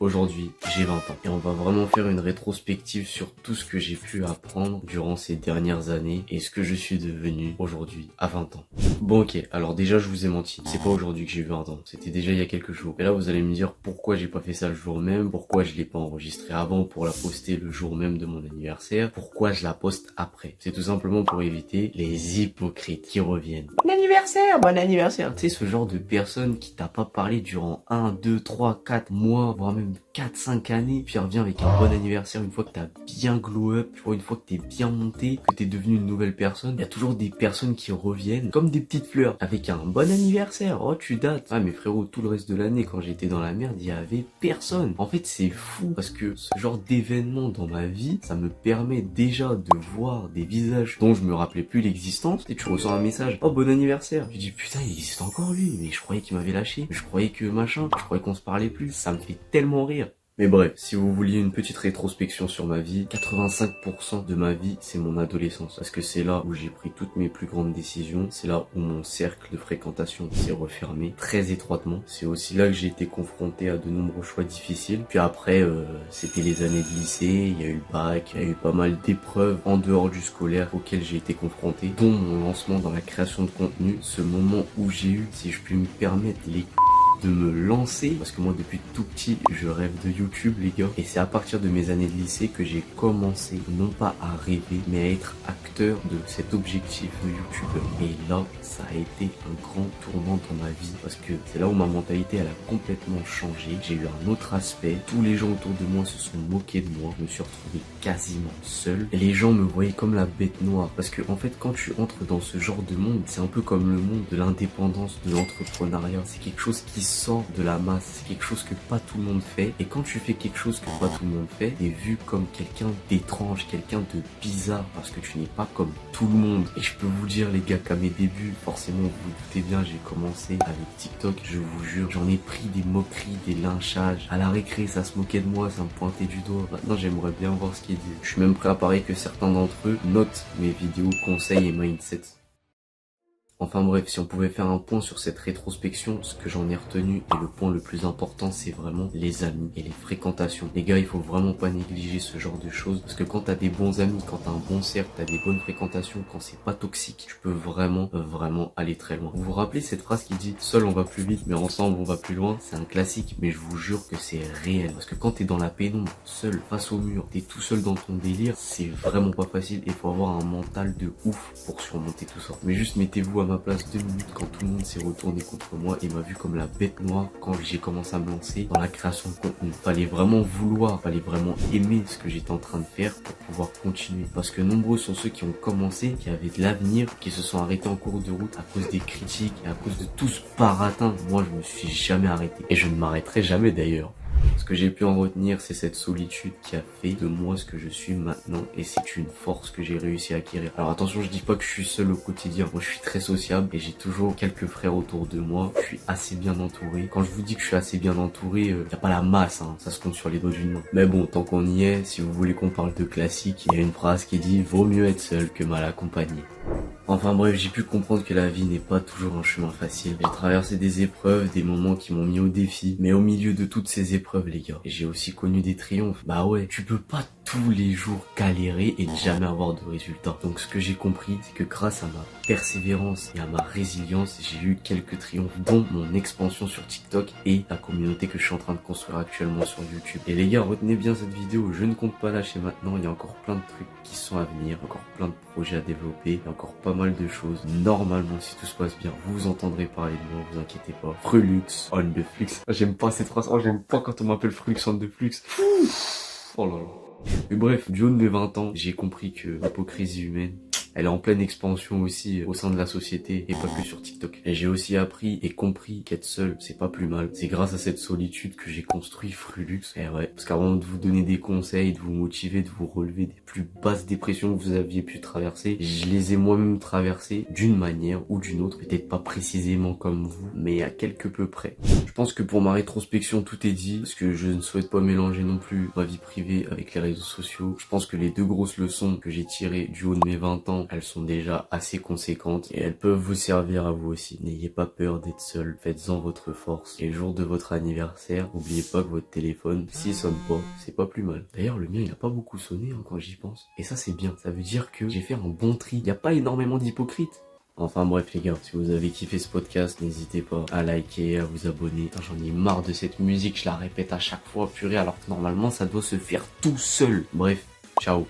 Aujourd'hui, j'ai 20 ans et on va vraiment faire une rétrospective sur tout ce que j'ai pu apprendre durant ces dernières années et ce que je suis devenu aujourd'hui à 20 ans. Bon ok, alors déjà je vous ai menti, c'est pas aujourd'hui que j'ai eu 20 ans, c'était déjà il y a quelques jours. Et là vous allez me dire pourquoi j'ai pas fait ça le jour même, pourquoi je l'ai pas enregistré avant pour la poster le jour même de mon anniversaire, pourquoi je la poste après. C'est tout simplement pour éviter les hypocrites qui reviennent. Bon anniversaire. Tu sais, ce genre de personne qui t'a pas parlé durant 1, 2, 3, 4 mois, voire même 4, 5 années, puis revient avec un bon anniversaire une fois que t'as bien glow up, tu vois, une fois que t'es bien monté, que t'es devenu une nouvelle personne. Il y a toujours des personnes qui reviennent comme des petites fleurs avec un bon anniversaire. Oh, tu dates. Ah, mais frérot, tout le reste de l'année, quand j'étais dans la merde, il y avait personne. En fait, c'est fou parce que ce genre d'événement dans ma vie, ça me permet déjà de voir des visages dont je me rappelais plus l'existence. Et tu reçois un message. Oh, bon anniversaire. Tu dis, putain, il existe encore lui. Mais je croyais qu'il m'avait lâché. Je croyais que machin. Je croyais qu'on se parlait plus. Ça me fait tellement rire. Mais bref, si vous vouliez une petite rétrospection sur ma vie, 85% de ma vie, c'est mon adolescence. Parce que c'est là où j'ai pris toutes mes plus grandes décisions. C'est là où mon cercle de fréquentation s'est refermé très étroitement. C'est aussi là que j'ai été confronté à de nombreux choix difficiles. Puis après, c'était les années de lycée, il y a eu le bac, il y a eu pas mal d'épreuves en dehors du scolaire auxquelles j'ai été confronté, dont mon lancement dans la création de contenu, ce moment où j'ai eu, si je puis me permettre, les de me lancer, parce que moi depuis tout petit je rêve de YouTube les gars, et c'est à partir de mes années de lycée que j'ai commencé non pas à rêver mais à être acteur de cet objectif de YouTubeur. Et là ça a été un grand tournant dans ma vie parce que c'est là où ma mentalité elle a complètement changé. J'ai eu un autre aspect, tous les gens autour de moi se sont moqués de moi, je me suis retrouvé quasiment seul et les gens me voyaient comme la bête noire parce que en fait quand tu entres dans ce genre de monde, c'est un peu comme le monde de l'indépendance, de l'entrepreneuriat, c'est quelque chose qui sort de la masse, c'est quelque chose que pas tout le monde fait, et quand tu fais quelque chose que pas tout le monde fait, t'es vu comme quelqu'un d'étrange, quelqu'un de bizarre, parce que tu n'es pas comme tout le monde. Et je peux vous dire les gars qu'à mes débuts, forcément vous vous doutez bien, j'ai commencé avec TikTok, je vous jure, j'en ai pris des moqueries, des lynchages, à la récré ça se moquait de moi, ça me pointait du doigt. Maintenant j'aimerais bien voir ce qu'ils disent. Je suis même prêt à parier que certains d'entre eux notent mes vidéos conseils et mindset. Enfin bref, si on pouvait faire un point sur cette rétrospection, ce que j'en ai retenu et le point le plus important, c'est vraiment les amis et les fréquentations. Les gars, il faut vraiment pas négliger ce genre de choses parce que quand t'as des bons amis, quand t'as un bon cercle, t'as des bonnes fréquentations, quand c'est pas toxique, tu peux vraiment aller très loin. Vous vous rappelez cette phrase qui dit « Seul on va plus vite, mais ensemble on va plus loin ?» C'est un classique, mais je vous jure que c'est réel. Parce que quand t'es dans la pénombre, seul, face au mur, t'es tout seul dans ton délire, c'est vraiment pas facile et faut avoir un mental de ouf pour surmonter tout ça. Mais juste mettez-vous à ma place 2 minutes quand tout le monde s'est retourné contre moi et m'a vu comme la bête noire quand j'ai commencé à me lancer dans la création de contenu. Fallait vraiment vouloir, fallait vraiment aimer ce que j'étais en train de faire pour pouvoir continuer. Parce que nombreux sont ceux qui ont commencé, qui avaient de l'avenir, qui se sont arrêtés en cours de route à cause des critiques et à cause de tout ce baratin. Moi, je me suis jamais arrêté. Et je ne m'arrêterai jamais d'ailleurs. Ce que j'ai pu en retenir, c'est cette solitude qui a fait de moi ce que je suis maintenant et c'est une force que j'ai réussi à acquérir. Alors attention, je dis pas que je suis seul au quotidien. Moi, je suis très sociable et j'ai toujours quelques frères autour de moi. Je suis assez bien entouré. Quand je vous dis que je suis assez bien entouré, y a pas la masse, hein. Ça se compte sur les doigts d'une main. Mais bon, tant qu'on y est, si vous voulez qu'on parle de classique, il y a une phrase qui dit « Vaut mieux être seul que mal accompagné ». Enfin bref, j'ai pu comprendre que la vie n'est pas toujours un chemin facile. J'ai traversé des épreuves, des moments qui m'ont mis au défi. Mais au milieu de toutes ces épreuves, les gars, j'ai aussi connu des triomphes. Bah ouais, tu peux pas tous les jours galérer et ne jamais avoir de résultats. Donc ce que j'ai compris, c'est que grâce à ma persévérance et à ma résilience, j'ai eu quelques triomphes, dont mon expansion sur TikTok et la communauté que je suis en train de construire actuellement sur YouTube. Et les gars, retenez bien cette vidéo, je ne compte pas lâcher maintenant, il y a encore plein de trucs qui sont à venir, encore plein de projets à développer, il y a encore pas mal de choses. Normalement, si tout se passe bien, vous entendrez parler de moi, vous inquiétez pas. Frulux on the flux. J'aime pas cette phrase, oh j'aime pas quand on m'appelle Frulux on the flux. Oh là là. Mais bref, du haut de mes 20 ans, j'ai compris que l'hypocrisie humaine, elle est en pleine expansion aussi au sein de la société et pas que sur TikTok. Et j'ai aussi appris et compris qu'être seul, c'est pas plus mal. C'est grâce à cette solitude que j'ai construit Frulux. Et ouais, parce qu'avant de vous donner des conseils, de vous motiver, de vous relever des plus basses dépressions que vous aviez pu traverser, je les ai moi-même traversées d'une manière ou d'une autre. Peut-être pas précisément comme vous, mais à quelque peu près. Je pense que pour ma rétrospection, tout est dit, parce que je ne souhaite pas mélanger non plus ma vie privée avec les réseaux sociaux. Je pense que les deux grosses leçons que j'ai tirées du haut de mes 20 ans, elles sont déjà assez conséquentes et elles peuvent vous servir à vous aussi. N'ayez pas peur d'être seul, faites-en votre force. Et le jour de votre anniversaire, n'oubliez pas que votre téléphone, s'il sonne pas, c'est pas plus mal. D'ailleurs, le mien, il a pas beaucoup sonné hein, quand j'y pense. Et ça, c'est bien. Ça veut dire que j'ai fait un bon tri. Il n'y a pas énormément d'hypocrites. Enfin bref les gars, si vous avez kiffé ce podcast, n'hésitez pas à liker, à vous abonner. Putain, j'en ai marre de cette musique, je la répète à chaque fois, purée, alors que normalement ça doit se faire tout seul. Bref, ciao.